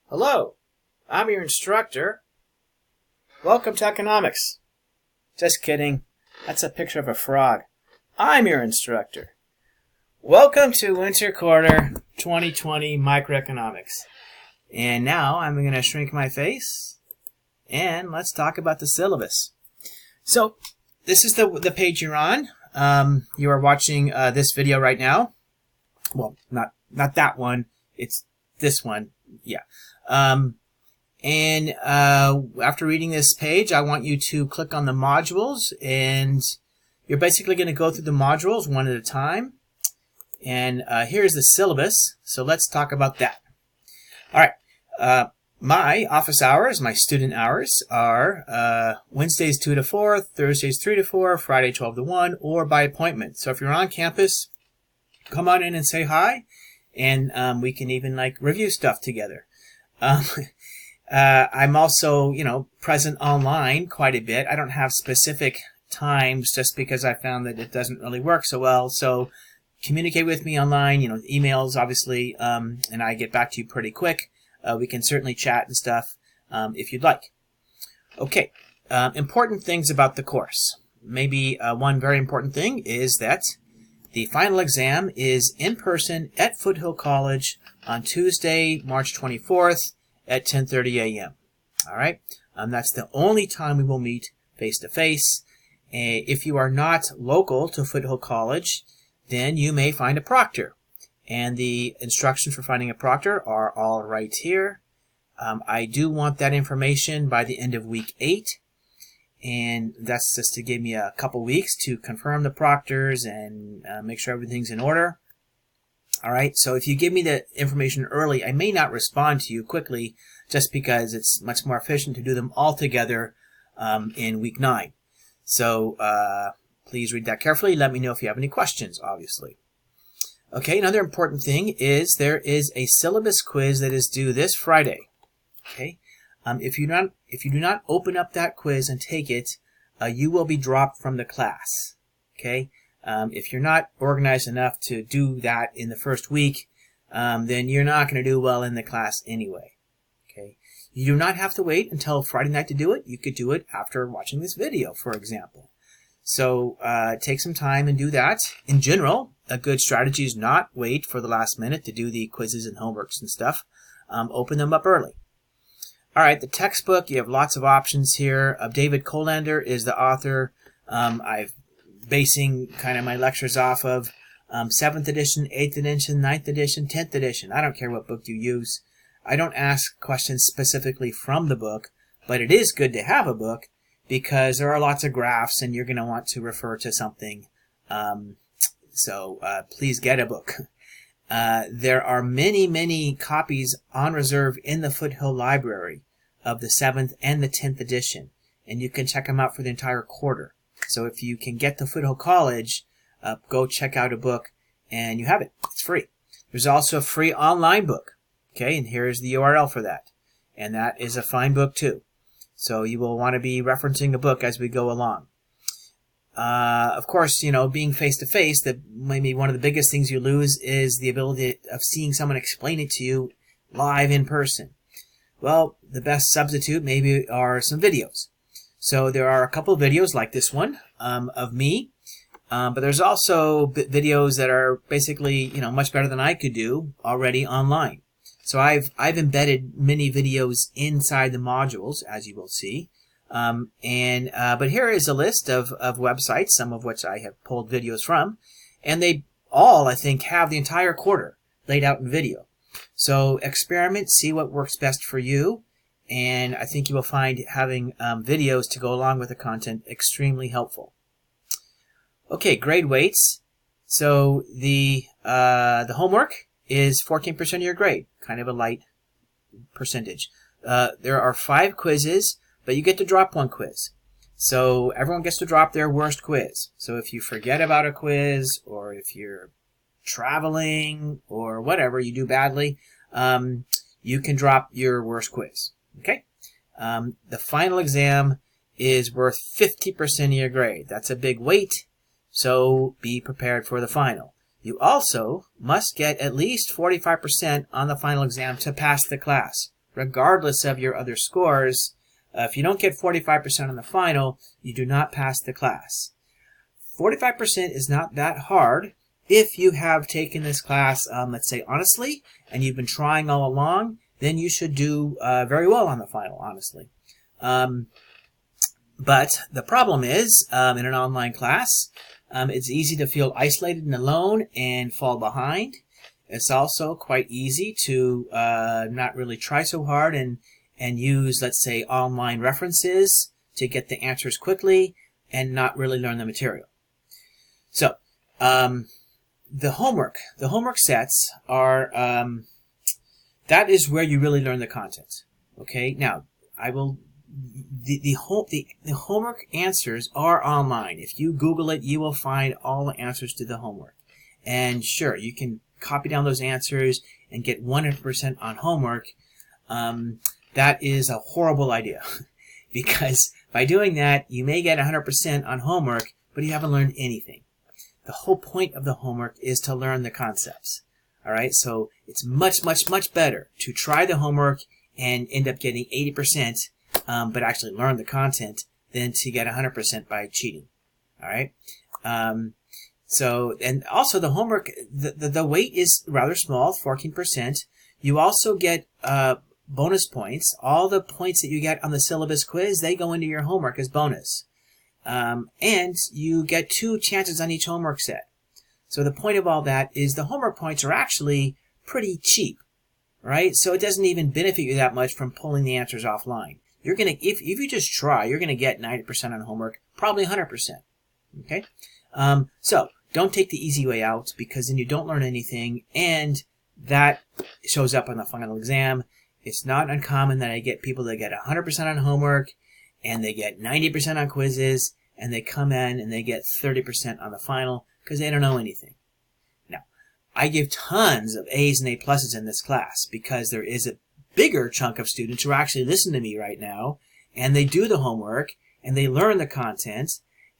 Hello, I'm your instructor. Welcome to economics. Just kidding. That's a picture of a frog. I'm your instructor. Welcome to Winter Quarter 2020 Microeconomics. And now I'm going to shrink my face and let's talk about the syllabus. So this is the page you're on. You are watching this video right now. Well, not that one. It's this one. Yeah. After reading this page, I want you to click on the modules, and you're basically going to go through the modules one at a time. And here's the syllabus, so let's talk about that. All right, my office hours, my student hours are Wednesdays 2 to 4, Thursdays 3 to 4, Friday 12 to 1, or by appointment. So if you're on campus, come on in and say hi, and we can even review stuff together. I'm also, present online quite a bit. I don't have specific times just because I found that it doesn't really work so well. So communicate with me online, emails obviously, and I get back to you pretty quick. We can certainly chat and stuff if you'd like. Okay, important things about the course. Maybe one very important thing is that the final exam is in person at Foothill College on Tuesday, March 24th at 10:30 a.m. All right, that's the only time we will meet face-to-face. If you are not local to Foothill College, then you may find a proctor. And the instructions for finding a proctor are all right here. I do want that information by the end of week 8. And that's just to give me a couple weeks to confirm the proctors and make sure everything's in order. All right, so if you give me the information early, I may not respond to you quickly just because it's much more efficient to do them all together in week 9. So please read that carefully. Let me know if you have any questions, obviously. Okay, another important thing is there is a syllabus quiz that is due this Friday. Okay. If you do not open up that quiz and take it, you will be dropped from the class. Okay. If you're not organized enough to do that in the first week, then you're not going to do well in the class anyway. Okay. You do not have to wait until Friday night to do it. You could do it after watching this video, for example. So take some time and do that. In general, a good strategy is not wait for the last minute to do the quizzes and homeworks and stuff. Open them up early. All right, the textbook, you have lots of options here. David Colander is the author. I'm basing kind of my lectures off of 7th edition, 8th edition, 9th edition, 10th edition. I don't care what book you use. I don't ask questions specifically from the book, but it is good to have a book because there are lots of graphs and you're going to want to refer to something. So please get a book. There are many copies on reserve in the Foothill Library of the 7th and the 10th edition, and you can check them out for the entire quarter. So if you can get to Foothill College, go check out a book, and you have it. It's free. There's also a free online book, okay, and here's the URL for that, and that is a fine book too. So you will want to be referencing a book as we go along. Of course, being face-to-face, maybe one of the biggest things you lose is the ability of seeing someone explain it to you live in person. Well, the best substitute maybe are some videos. So there are a couple of videos like this one of me, but there's also videos that are basically, much better than I could do already online. So I've embedded many videos inside the modules, as you will see. But here is a list of websites, some of which I have pulled videos from, and they all, I think, have the entire quarter laid out in video. So experiment, see what works best for you, and I think you will find having videos to go along with the content extremely helpful. Okay, grade weights. So the homework is 14% of your grade, kind of a light percentage. There are 5 quizzes, but you get to drop 1 quiz. So everyone gets to drop their worst quiz. So if you forget about a quiz, or if you're traveling, or whatever, you do badly, you can drop your worst quiz. Okay? The final exam is worth 50% of your grade. That's a big weight, so be prepared for the final. You also must get at least 45% on the final exam to pass the class. regardless of your other scores. If you don't get 45% on the final, you do not pass the class. 45% is not that hard if you have taken this class, let's say, honestly, and you've been trying all along. Then you should do very well on the final, honestly. But the problem is, in an online class, it's easy to feel isolated and alone and fall behind. It's also quite easy to not really try so hard and use, let's say, online references to get the answers quickly and not really learn the material. So, the homework sets are, that is where you really learn the content. Okay, now, the homework answers are online. If you Google it, you will find all the answers to the homework. And sure, you can copy down those answers and get 100% on homework. That is a horrible idea because by doing that, you may get 100% on homework, but you haven't learned anything. The whole point of the homework is to learn the concepts. All right, so it's much, much, much better to try the homework and end up getting 80%, but actually learn the content than to get 100% by cheating. All right. So, and also the homework, the weight is rather small, 14%. You also get bonus points. All the points that you get on the syllabus quiz, they go into your homework as bonus. And you get 2 chances on each homework set. So the point of all that is the homework points are actually pretty cheap, right? So it doesn't even benefit you that much from pulling the answers offline. You're gonna, if you just try, you're gonna get 90% on homework, probably 100%. Okay? So don't take the easy way out because then you don't learn anything, and that shows up on the final exam. It's not uncommon that I get people that get 100% on homework and they get 90% on quizzes, and they come in and they get 30% on the final because they don't know anything. Now, I give tons of A's and A pluses in this class because there is a bigger chunk of students who actually listen to me right now, and they do the homework and they learn the content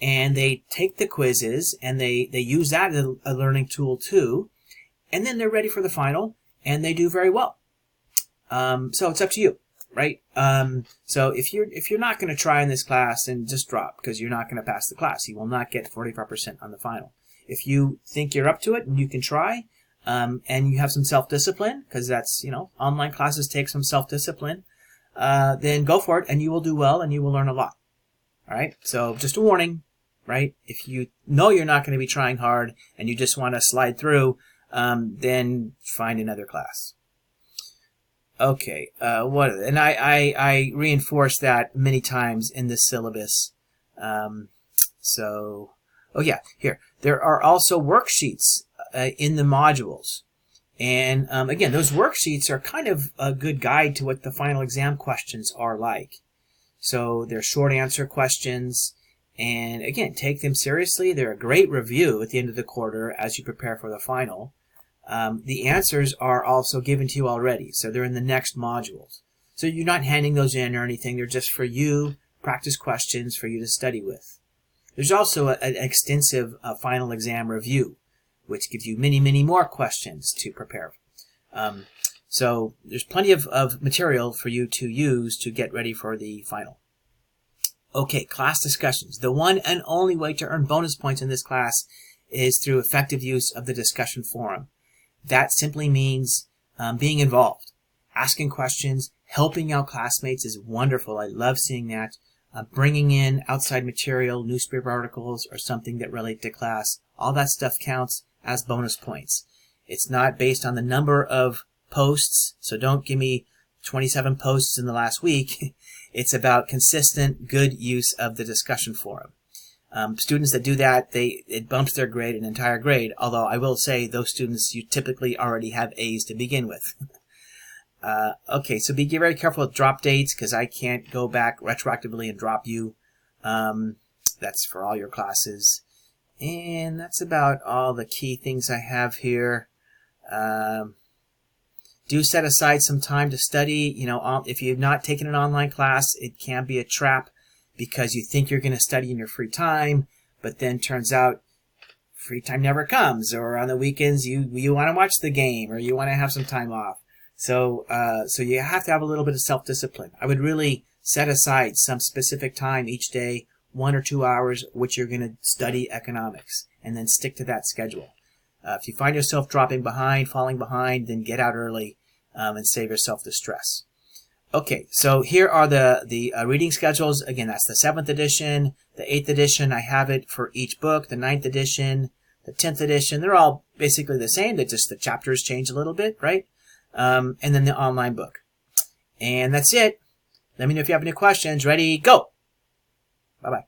and they take the quizzes and they use that as a learning tool too, and then they're ready for the final and they do very well. So it's up to you, right? So if you're not going to try in this class, then just drop because you're not going to pass the class. You will not get 45% on the final. If you think you're up to it and you can try, and you have some self-discipline, because that's, online classes take some self-discipline, then go for it and you will do well and you will learn a lot. All right. So just a warning, right? If you know you're not going to be trying hard and you just want to slide through, then find another class. Okay. And I reinforce that many times in this syllabus. Oh yeah, here. There are also worksheets in the modules. And again, those worksheets are kind of a good guide to what the final exam questions are like. So they're short answer questions. And again, take them seriously. They're a great review at the end of the quarter as you prepare for the final. The answers are also given to you already. So they're in the next modules. So you're not handing those in or anything. They're just for you, practice questions for you to study with. There's also an extensive final exam review, which gives you many, many more questions to prepare. So there's plenty of material for you to use to get ready for the final. Okay, class discussions. The one and only way to earn bonus points in this class is through effective use of the discussion forum. That simply means being involved, asking questions, helping out classmates is wonderful. I love seeing that. Bringing in outside material, newspaper articles, or something that relate to class. All that stuff counts as bonus points. It's not based on the number of posts, so don't give me 27 posts in the last week. It's about consistent, good use of the discussion forum. Students that do that, it bumps their grade, an entire grade, although I will say those students, you typically already have A's to begin with. Okay, so be very careful with drop dates because I can't go back retroactively and drop you. That's for all your classes. And that's about all the key things I have here. Do set aside some time to study. If you've not taken an online class, it can be a trap because you think you're going to study in your free time, but then turns out free time never comes, or on the weekends you want to watch the game or you want to have some time off. So you have to have a little bit of self-discipline. I would really set aside some specific time each day, 1 or 2 hours, which you're going to study economics, and then stick to that schedule. If you find yourself dropping behind, falling behind, then get out early and save yourself the stress. Okay, so here are the reading schedules. Again, that's the 7th edition, the 8th edition. I have it for each book, the 9th edition, the 10th edition. They're all basically the same. They just the chapters change a little bit, right? And then the online book. And that's it. Let me know if you have any questions. Ready, go. Bye-bye.